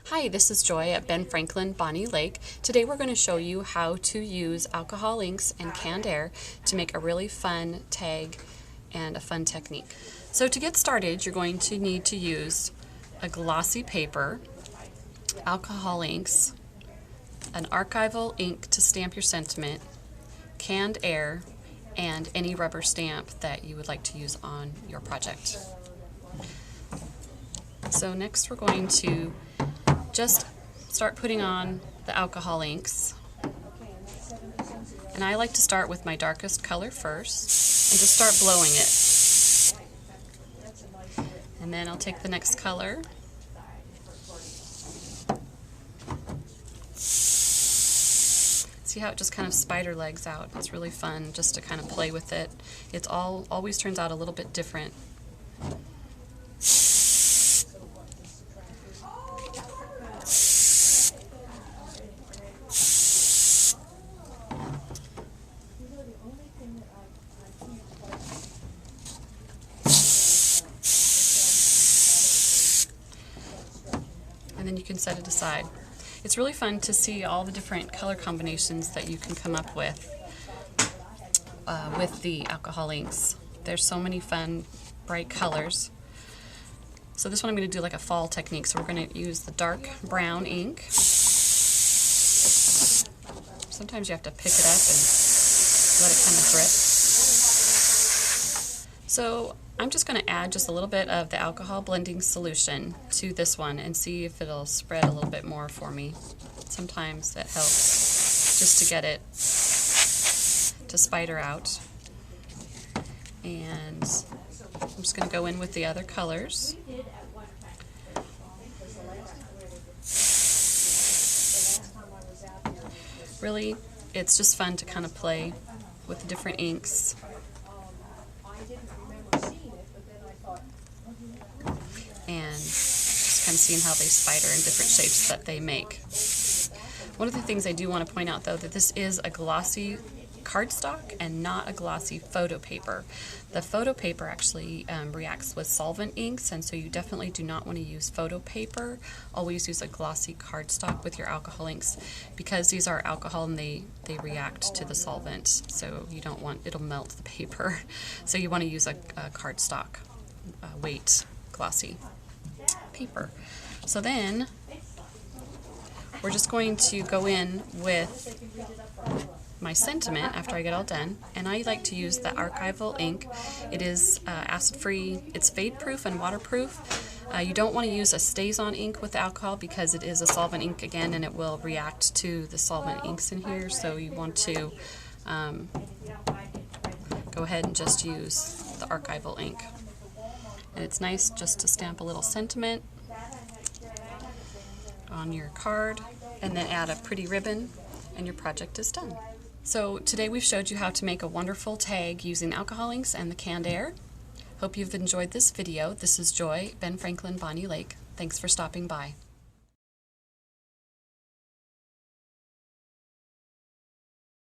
Hi, this is Joy at Ben Franklin, Bonney Lake. Today we're going to show you how to use alcohol inks and canned air to make a really fun tag and a fun technique. So to get started, you're going to need to use a glossy paper, alcohol inks, an archival ink to stamp your sentiment, canned air, and any rubber stamp that you would like to use on your project. So next we're going to just start putting on the alcohol inks. And I like to start with my darkest color first and just start blowing it. And then I'll take the next color. See how it just kind of spider legs out. It's really fun just to kind of play with it. It's always turns out a little bit different. And then you can set it aside. It's really fun to see all the different color combinations that you can come up with the alcohol inks. There's so many fun, bright colors. So this one I'm going to do like a fall technique. So we're going to use the dark brown ink. Sometimes you have to pick it up and let it kind of drip. So I'm just going to add just a little bit of the alcohol blending solution to this one and see if it'll spread a little bit more for me. Sometimes that helps just to get it to spider out. And I'm just going to go in with the other colors. Really, it's just fun to kind of play with the different inks. And just kind of seeing how they spider in different shapes that they make. One of the things I do want to point out though, that this is a glossy cardstock and not a glossy photo paper. The photo paper actually reacts with solvent inks, and so you definitely do not want to use photo paper. Always use a glossy cardstock with your alcohol inks, because these are alcohol and they react to the solvent, so you don't want, it'll melt the paper. So you want to use a cardstock weight glossy paper. So then we're just going to go in with my sentiment after I get all done, and I like to use the archival ink. It is acid-free, it's fade-proof and waterproof. You don't want to use a stays-on ink with the alcohol because it is a solvent ink again, and it will react to the solvent inks in here, so you want to go ahead and just use the archival ink. And it's nice just to stamp a little sentiment on your card and then add a pretty ribbon and your project is done. So today we've showed you how to make a wonderful tag using alcohol inks and the canned air. Hope you've enjoyed this video. This is Joy, Ben Franklin, Bonney Lake. Thanks for stopping by.